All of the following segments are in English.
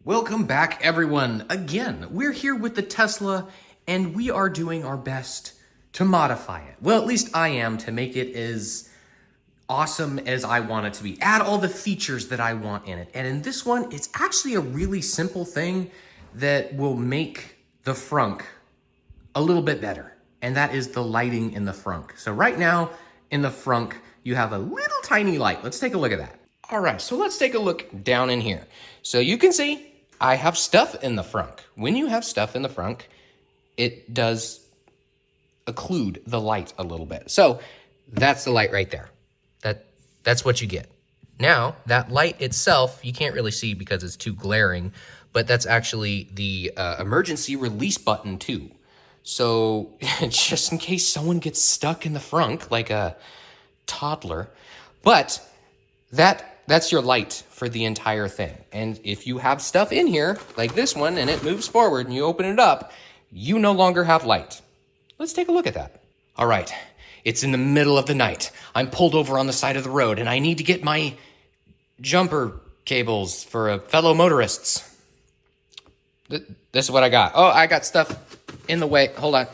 Welcome back, everyone. Again, we're here with the Tesla, and we are doing our best to modify it. Well, at least I am, to make it as awesome as I want it to be. Add all the features that I want in it. And in this one, it's actually a really simple thing that will make the Frunk a little bit better. And that is the lighting in the Frunk. So right now, in the Frunk, you have a little tiny light. Let's take a look at that. All right, so let's take a look down in here. So you can see I have stuff in the Frunk. When you have stuff in the Frunk, it does occlude the light a little bit. So that's the light right there. That's what you get. Now, that light itself, you can't really see because it's too glaring, but that's actually the emergency release button too. So just in case someone gets stuck in the Frunk like a toddler, but that's your light for the entire thing. And if you have stuff in here, like this one, and it moves forward and you open it up, you no longer have light. Let's take a look at that. All right, it's in the middle of the night. I'm pulled over on the side of the road and I need to get my jumper cables for fellow motorists. This is what I got. Oh, I got stuff in the way. Hold on,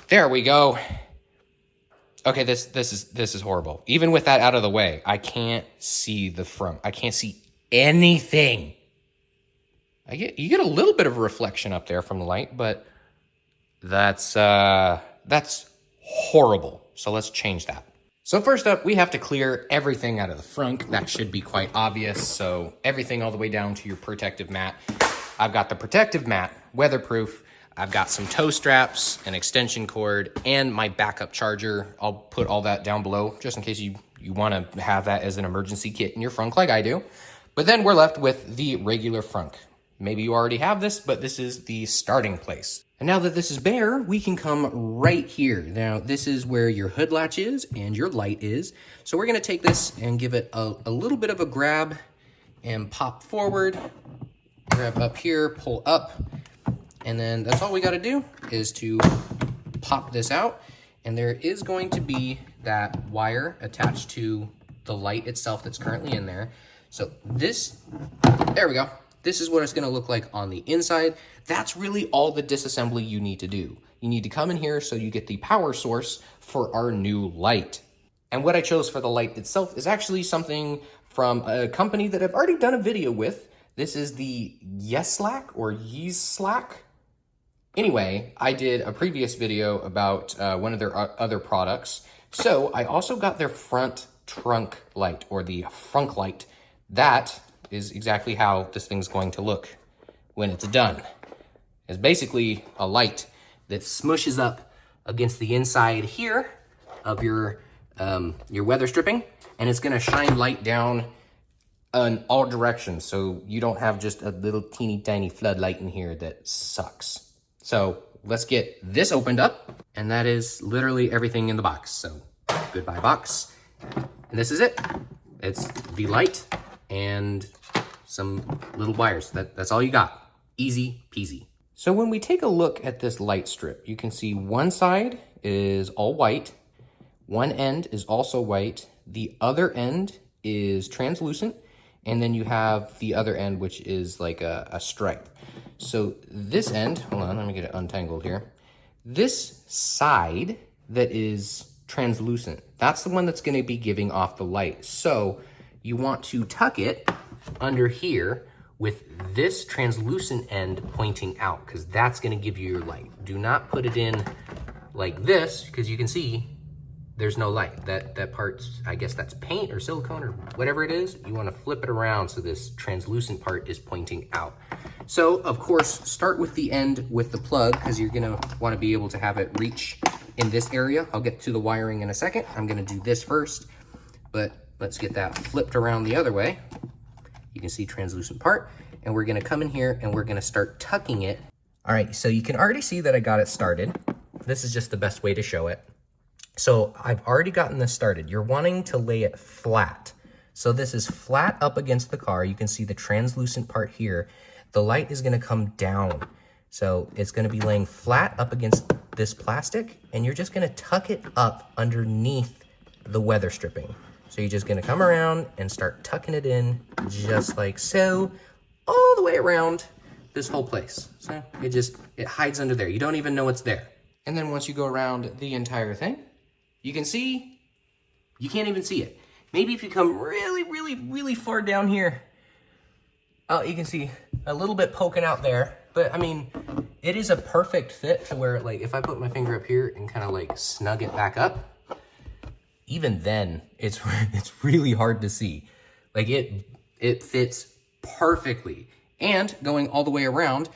there we go. Okay, this is horrible. Even with that out of the way, I can't see the front. I can't see anything. You get a little bit of a reflection up there from the light, but that's horrible. So let's change that. So first up, we have to clear everything out of the Frunk. That should be quite obvious. So everything all the way down to your protective mat. I've got the protective mat, weatherproof. I've got some toe straps, an extension cord, and my backup charger. I'll put all that down below just in case you want to have that as an emergency kit in your Frunk like I do. But then we're left with the regular Frunk. Maybe you already have this, but this is the starting place. And now that this is bare, we can come right here. Now, this is where your hood latch is and your light is. So we're going to take this and give it a little bit of a grab and pop forward. Grab up here, pull up. And then that's all we got to do is to pop this out. And there is going to be that wire attached to the light itself that's currently in there. So there we go. This is what it's going to look like on the inside. That's really all the disassembly you need to do. You need to come in here so you get the power source for our new light. And what I chose for the light itself is actually something from a company that I've already done a video with. This is the Yeslak or Yeslak. Anyway, I did a previous video about one of their other products. So I also got their front trunk light, or the Frunk light. That is exactly how this thing's going to look when it's done. It's basically a light that smushes up against the inside here of your weather stripping, and it's gonna shine light down in all directions, so you don't have just a little teeny tiny floodlight in here that sucks. So let's get this opened up, and that is literally everything in the box. So goodbye box. And this is it. It's the light and some little wires. That's all you got. Easy peasy. So when we take a look at this light strip, you can see one side is all white. One end is also white. The other end is translucent. And then you have the other end, which is like a stripe. So this end, hold on, let me get it untangled here. This side that is translucent, that's the one that's gonna be giving off the light. So you want to tuck it under here with this translucent end pointing out, because that's gonna give you your light. Do not put it in like this, because you can see there's no light. That part's, I guess that's paint or silicone or whatever it is. You wanna flip it around so this translucent part is pointing out. So, of course, start with the end with the plug, because you're gonna wanna be able to have it reach in this area. I'll get to the wiring in a second. I'm gonna do this first, but let's get that flipped around the other way. You can see translucent part, and we're gonna come in here and we're gonna start tucking it. All right, so you can already see that I got it started. This is just the best way to show it. So I've already gotten this started. You're wanting to lay it flat. So this is flat up against the car. You can see the translucent part here. The light is gonna come down. So it's gonna be laying flat up against this plastic, and you're just gonna tuck it up underneath the weather stripping. So you're just gonna come around and start tucking it in just like so. all the way around this whole place. So it hides under there. You don't even know it's there. And then once you go around the entire thing, you can see, you can't even see it. Maybe if you come really, really, really far down here, oh, you can see a little bit poking out there. But I mean, it is a perfect fit to where, like, if I put my finger up here and kind of like snug it back up, even then it's really hard to see. Like it fits perfectly. And going all the way around,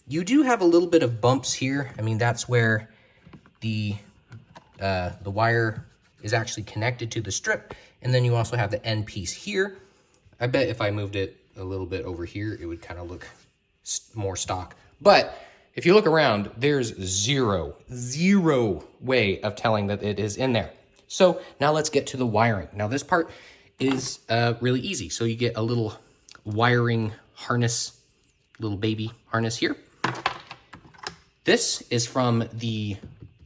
you do have a little bit of bumps here. I mean, that's where the wire is actually connected to the strip. And then you also have the end piece here. I bet if I moved it a little bit over here, it would kind of look more stock. But if you look around, there's zero way of telling that it is in there. So now let's get to the wiring. Now this part is really easy. So you get a little wiring harness, little baby harness here. This is from the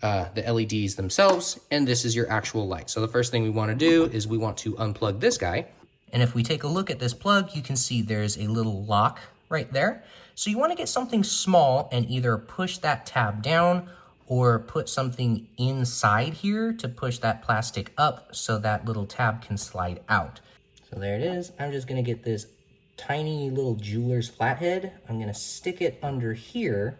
LEDs themselves, and this is your actual light. So the first thing we want to do is we want to unplug this guy. And if we take a look at this plug, you can see there's a little lock right there. So you want to get something small and either push that tab down or put something inside here to push that plastic up so that little tab can slide out. So there it is. I'm just going to get this tiny little jeweler's flathead. I'm going to stick it under here.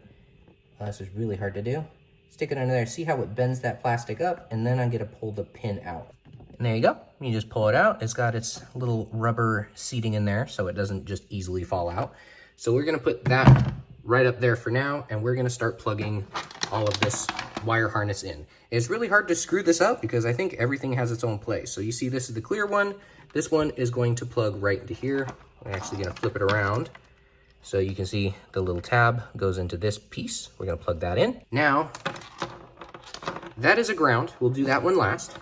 Oh, this is really hard to do. Stick it under there. See how it bends that plastic up? And then I'm going to pull the pin out. And there you go. You just pull it out. It's got its little rubber seating in there so it doesn't just easily fall out. So we're going to put that right up there for now, and we're going to start plugging all of this wire harness in. It's really hard to screw this up because I think everything has its own place. So you see this is the clear one. This one is going to plug right into here. I'm actually going to flip it around. So you can see the little tab goes into this piece. We're going to plug that in. Now, that is a ground. We'll do that one last.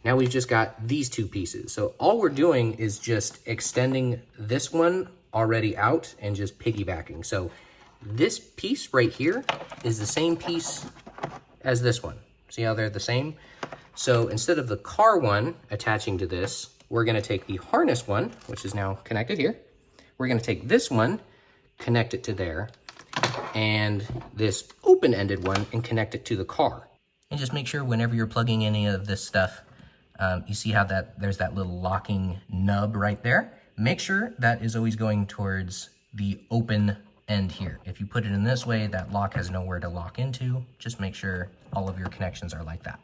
Now we've just got these two pieces. So all we're doing is just extending this one already out and just piggybacking. So this piece right here is the same piece as this one. See how they're the same? So instead of the car one attaching to this, we're going to take the harness one, which is now connected here. We're going to take this one, connect it to there, and this open-ended one and connect it to the car. And just make sure whenever you're plugging any of this stuff, you see how there's that little locking nub right there. Make sure that is always going towards the open end here. If you put it in this way, that lock has nowhere to lock into. Just make sure all of your connections are like that.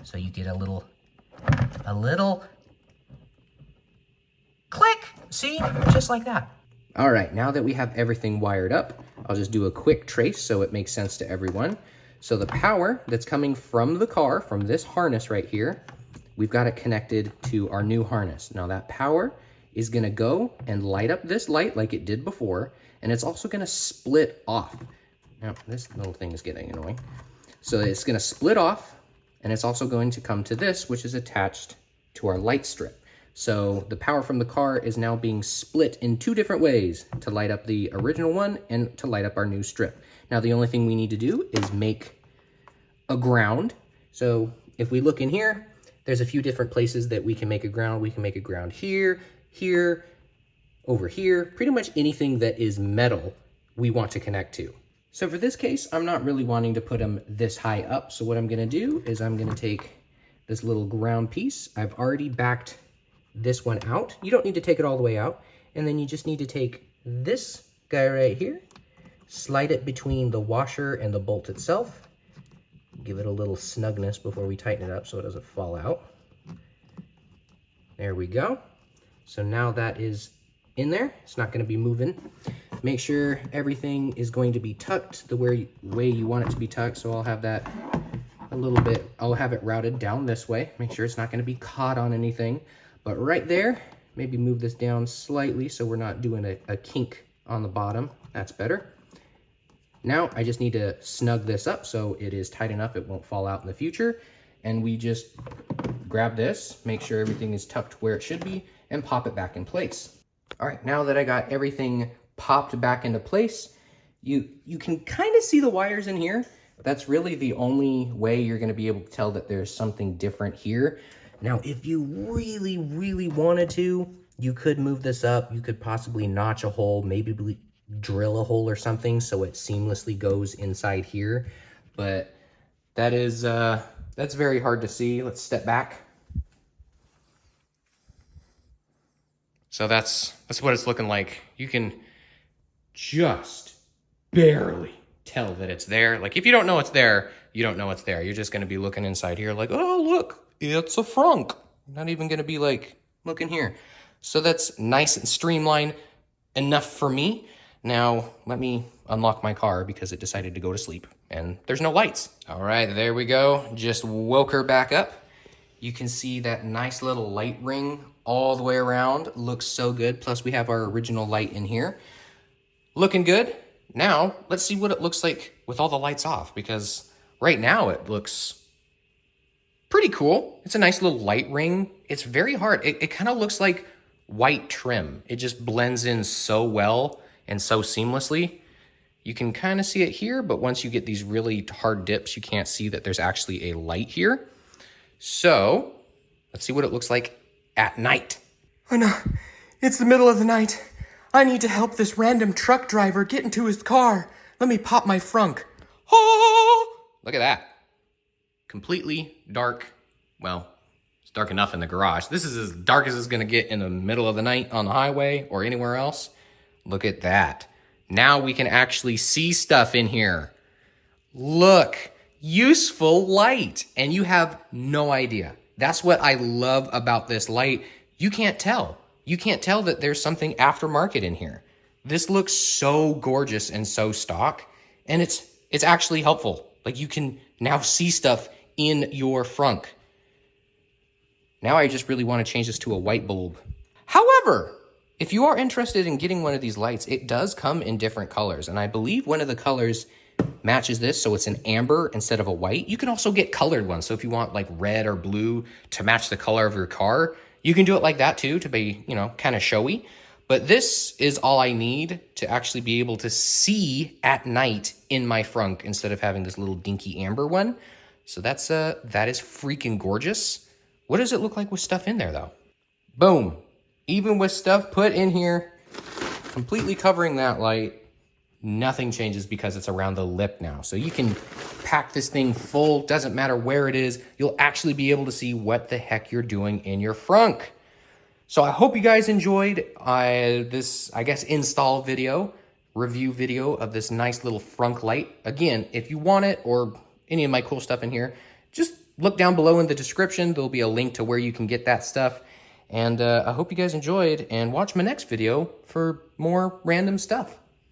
So you get a little click, see, just like that. All right, now that we have everything wired up, I'll just do a quick trace so it makes sense to everyone. So the power that's coming from the car, from this harness right here, we've got it connected to our new harness. Now that power is gonna go and light up this light like it did before, and it's also gonna split off. Now, this little thing is getting annoying. So it's gonna split off, and it's also going to come to this, which is attached to our light strip. So the power from the car is now being split in two different ways to light up the original one and to light up our new strip. Now the only thing we need to do is make a ground. So if we look in here, there's a few different places that we can make a ground. We can make a ground here, here, over here. Pretty much anything that is metal we want to connect to. So for this case, I'm not really wanting to put them this high up. So what I'm gonna do is I'm gonna take this little ground piece. I've already backed this one out. You don't need to take it all the way out. And then you just need to take this guy right here, slide it between the washer and the bolt itself. Give it a little snugness before we tighten it up so it doesn't fall out. There we go. So now that is in there. It's not going to be moving. Make sure everything is going to be tucked the way you want it to be tucked. So I'll have that a little bit, I'll have it routed down this way. Make sure it's not going to be caught on anything. But right there, maybe move this down slightly so we're not doing a kink on the bottom. That's better. Now I just need to snug this up so it is tight enough it won't fall out in the future. And we just grab this, make sure everything is tucked where it should be, and pop it back in place. All right, now that I got everything popped back into place, you can kind of see the wires in here. That's really the only way you're gonna be able to tell that there's something different here. Now, if you really, really wanted to, You could move this up. You could possibly notch a hole, maybe drill a hole or something so it seamlessly goes inside here. But that is, that's very hard to see. Let's step back. So that's what it's looking like. You can just barely tell that it's there. Like, if you don't know it's there, you don't know it's there. You're just gonna be looking inside here like, oh, look, it's a frunk. Not even gonna be like, look in here. So that's nice and streamlined enough for me. Now, let me unlock my car because it decided to go to sleep and there's no lights. All right, there we go. Just woke her back up. You can see that nice little light ring all the way around. Looks so good. Plus we have our original light in here. Looking good. Now, let's see what it looks like with all the lights off, because right now it looks pretty cool. It's a nice little light ring. It's very hard. It kind of looks like white trim. It just blends in so well and so seamlessly. You can kind of see it here, but once you get these really hard dips, you can't see that there's actually a light here. So let's see what it looks like at night. Oh no, it's the middle of the night. I need to help this random truck driver get into his car. Let me pop my frunk. Oh, look at that. Completely dark. Well, it's dark enough in the garage. This is as dark as it's gonna get in the middle of the night on the highway or anywhere else. Look at that. Now we can actually see stuff in here. Look, useful light. And you have no idea. That's what I love about this light. You can't tell. You can't tell that there's something aftermarket in here. This looks so gorgeous and so stock, and it's actually helpful. Like, you can now see stuff in your frunk. Now I just really want to change this to a white bulb. However, if you are interested in getting one of these lights, it does come in different colors, and I believe one of the colors matches this, so it's an amber instead of a white. You can also get colored ones, so if you want like red or blue to match the color of your car, you can do it like that too, to be, you know, kind of showy. But this is all I need to actually be able to see at night in my frunk instead of having this little dinky amber one. So that is freaking gorgeous. What does it look like with stuff in there though? Boom. Even with stuff put in here, completely covering that light, nothing changes because it's around the lip now. So you can pack this thing full, doesn't matter where it is. You'll actually be able to see what the heck you're doing in your frunk. So I hope you guys enjoyed this, I guess, install video, review video of this nice little frunk light. Again, if you want it or any of my cool stuff in here, just look down below in the description. There'll be a link to where you can get that stuff. And I hope you guys enjoyed, and watch my next video for more random stuff.